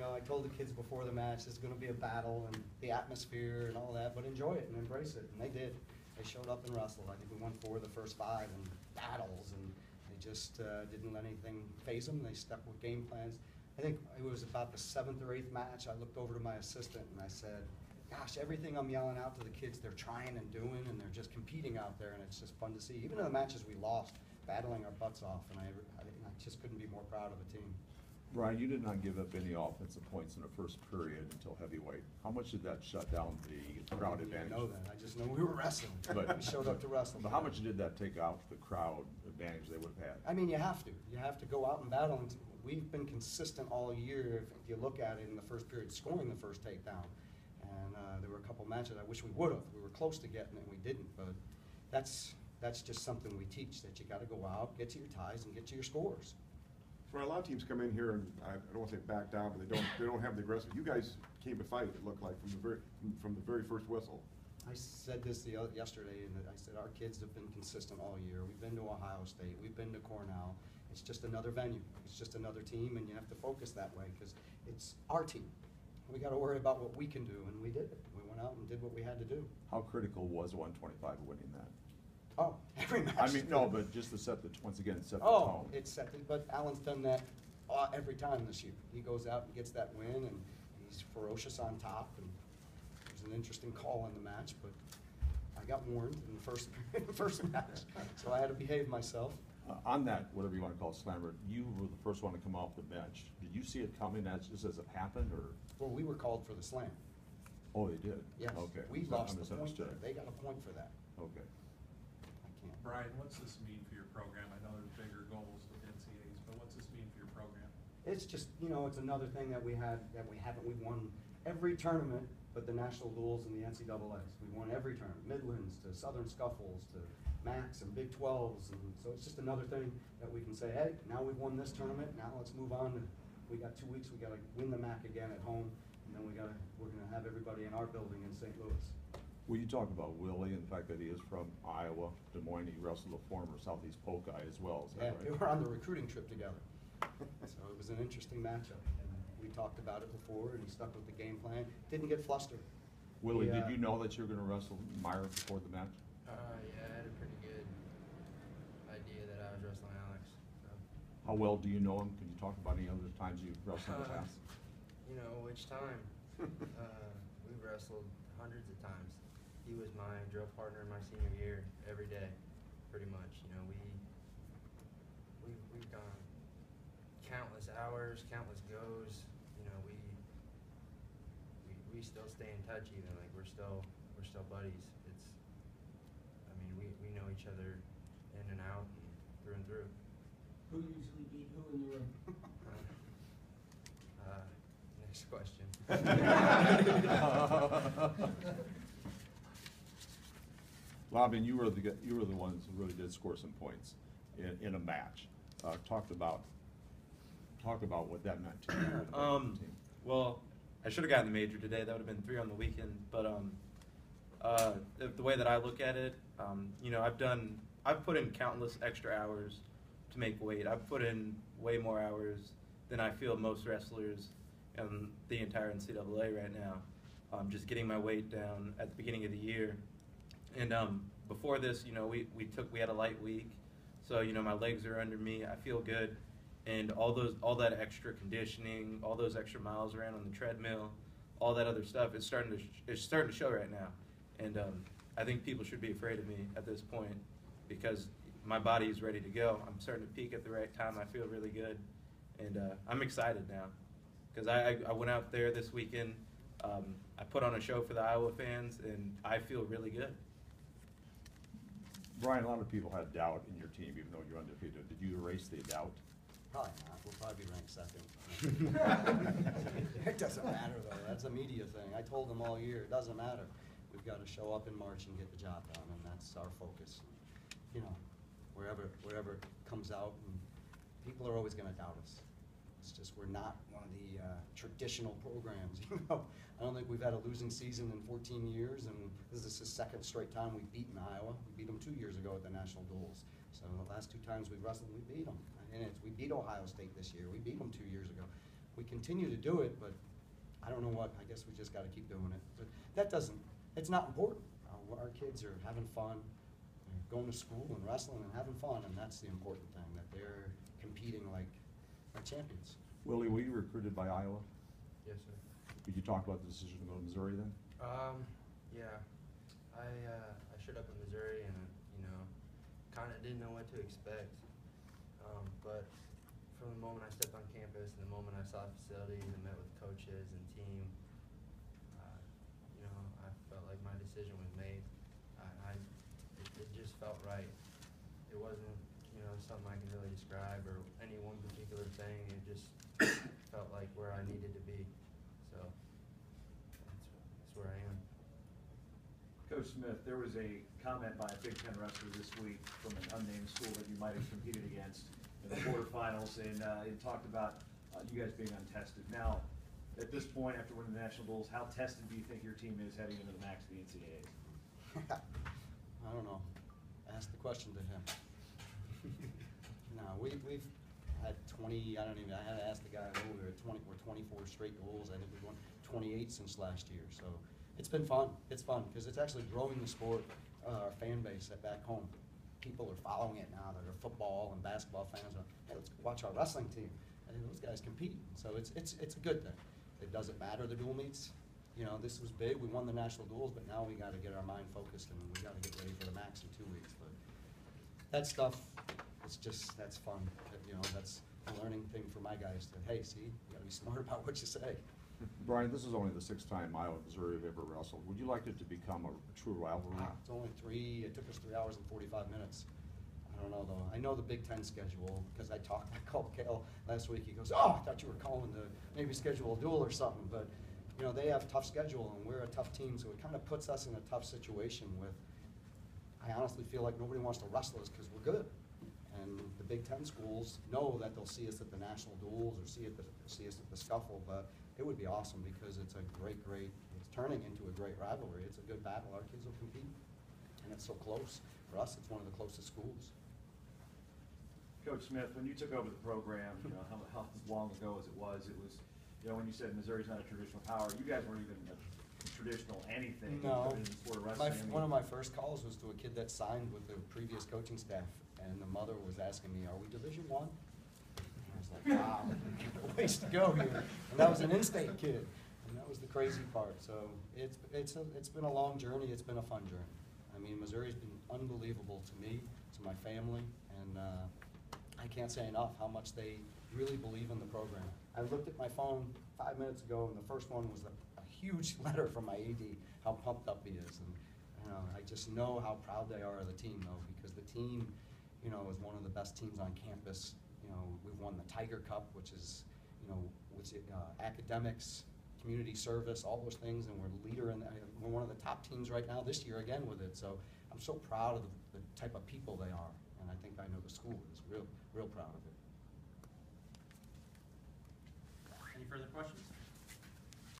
know, I told the kids before the match, this is going to be a battle and the atmosphere and all that, but enjoy it and embrace it. And they did. They showed up and wrestled. I think we won 4 of the first 5 in battles, and they just didn't let anything phase them. They stuck with game plans. I think it was about the 7th or 8th match. I looked over to my assistant and I said, gosh, everything I'm yelling out to the kids, they're trying and doing, and they're just competing out there, and it's just fun to see. Even in the matches we lost, battling our butts off, and I just couldn't be more proud of a team. Brian, you did not give up any offensive points in the first period until heavyweight. How much did that shut down the crowd advantage? I know that. I just know we were wrestling. But, we showed up to wrestle. But how much did that take out the crowd advantage they would have had? I mean, you have to. You have to go out and battle. And we've been consistent all year. If you look at it in the first period, scoring the first takedown. And there were a couple matches I wish we would have. We were close to getting it, and we didn't. But that's just something we teach, that you got to go out, get to your ties, and get to your scores. For a lot of teams come in here and I don't want to say back down, but they don't have the aggressive. You guys came to fight. It looked like from the very first whistle. I said this yesterday, and I said our kids have been consistent all year. We've been to Ohio State. We've been to Cornell. It's just another venue. It's just another team, and you have to focus that way because it's our team. We got to worry about what we can do, and we did it. We went out and did what we had to do. How critical was 125 winning that? Oh, every match. I mean, no, but just to set the, once again, set the tone. tone. It's set, but Alan's done that every time this year. He goes out and gets that win, and he's ferocious on top. And it was an interesting call in the match, but I got warned in the first match, so I had to behave myself. On that, whatever you want to call it, slammer, you were the first one to come off the bench. Did you see it coming just as it happened, or? Well, we were called for the slam. Oh, they did? Yes. Okay. We So lost I the point. misunderstood. They got a point for that. Okay. I can't. Brian, what's this mean for your program? I know there's bigger goals with NCAAs, but what's this mean for your program? It's just, you know, it's another thing that we haven't. We've won every tournament but the National Duals and the NCAAs. We won every tournament, Midlands to Southern Scuffles to MACs and Big 12s, and so it's just another thing that we can say, hey, now we've won this tournament, now let's move on. We got 2 weeks, we got to win the MAC again at home, and then we're going to have everybody in our building in St. Louis. Well, you talk about Willie and the fact that he is from Iowa, Des Moines. He wrestled a former Southeast Polk guy as well. Is that right? We were on the recruiting trip together. So it was an interesting matchup. And we talked about it before, and he stuck with the game plan. Didn't get flustered. Willie, did you know that you were going to wrestle Meyer before the match? Yeah, I had a pretty good idea that I was wrestling Alex. So. How well do you know him? Can you talk about any other times you've wrestled in the past? You know, which time? We've wrestled hundreds of times. He was my drill partner in my senior year every day, pretty much. You know, we've gone countless hours, countless goes. You know, we still stay in touch even. Like we're still buddies. It's, I mean, we know each other in and out and through. Who usually beat who in the ring? Next question. Lavion, you were the ones who really did score some points in a match. Talk about what that meant to you. Well, I should have gotten the major today. That would have been 3 on the weekend. But the way that I look at it, you know, I've put in countless extra hours to make weight. I've put in way more hours than I feel most wrestlers in the entire NCAA right now. Just getting my weight down at the beginning of the year. And before this, you know, we had a light week, so you know my legs are under me. I feel good, and all that extra conditioning, all those extra miles around on the treadmill, all that other stuff is starting to show right now. And I think people should be afraid of me at this point because my body is ready to go. I'm starting to peak at the right time. I feel really good, and I'm excited now because I went out there this weekend. I put on a show for the Iowa fans, and I feel really good. Brian, a lot of people had doubt in your team, even though you're undefeated. Did you erase the doubt? Probably not. We'll probably be ranked second. It doesn't matter, though. That's a media thing. I told them all year, it doesn't matter. We've got to show up in March and get the job done, and that's our focus. You know, wherever it comes out, and people are always going to doubt us. It's just we're not one of the traditional programs. You know, I don't think we've had a losing season in 14 years, and this is the second straight time we've beaten Iowa. We beat them 2 years ago at the National Duals. So the last 2 times we wrestled, we beat them. And we beat Ohio State this year. We beat them 2 years ago. we continue to do it, but I don't know what, I guess we just gotta keep doing it. But that doesn't, it's not important. Our kids are having fun, they're going to school and wrestling and having fun, and that's the important thing, that they're competing like champions. Willie, were you recruited by Iowa? Yes, sir. Did you talk about the decision to go to Missouri then? Yeah, I showed up in Missouri and, kind of didn't know what to expect. But from the moment I stepped on campus and the moment I saw facilities and met with coaches and team, I felt like my decision was made. It just felt right. It wasn't, something I can really describe or any one particular thing. It just felt like where I needed to be. So that's where I am. Coach Smith, there was a comment by a Big Ten wrestler this week from an unnamed school that you might have competed against in the quarterfinals, and it talked about you guys being untested. Now, at this point, after winning the national duels, how tested do you think your team is heading into the max of the NCAAs? I don't know. Ask the question to him. No, we've had 20, I had to ask the guy, we're 24 straight goals. I think we've won 28 since last year. So it's been fun. It's fun because it's actually growing the sport, our fan base back home. People are following it now that are football and basketball fans. Hey, let's watch our wrestling team. And those guys compete. So it's a good thing. It doesn't matter the dual meets. This was big. We won the national duels, but now we got to get our mind focused and we got to get ready for the max in 2 weeks. But that stuff, that's fun. That's a learning thing for my guys to, hey, see, you got to be smart about what you say. Brian, this is only the 6th time Iowa and Missouri have ever wrestled. Would you like it to become a true rivalry? It's only it took us 3 hours and 45 minutes. I don't know though. I know the Big Ten schedule because I called Kale last week. He goes, oh, I thought you were calling to maybe schedule a duel or something. But, they have a tough schedule and we're a tough team. So it kind of puts us in a tough situation with, I honestly feel like nobody wants to wrestle us because we're good. And the Big Ten schools know that they'll see us at the national duels or see us at the scuffle. But it would be awesome because it's a it's turning into a great rivalry. It's a good battle. Our kids will compete. And it's so close. For us, it's one of the closest schools. Coach Smith, when you took over the program, how long ago as it was, when you said Missouri's not a traditional power, you guys weren't even a traditional anything. No. In the sport of wrestling. One of my first calls was to a kid that signed with the previous coaching staff, and the mother was asking me, are we Division I? I was like, wow, a ways to go here. And that was an in-state kid, and that was the crazy part. So it's been a long journey. It's been a fun journey. I mean, Missouri's been unbelievable to me, to my family, and I can't say enough how much they really believe in the program. I looked at my phone 5 minutes ago, and the first one was a huge letter from my AD, how pumped up he is. And I just know how proud they are of the team, though, because the team, is one of the best teams on campus. We've won the Tiger Cup, which is, academics, community service, all those things, and we're we're one of the top teams right now this year again with it. So I'm so proud of the type of people they are, and I think I know the school is real proud of it. Any further questions?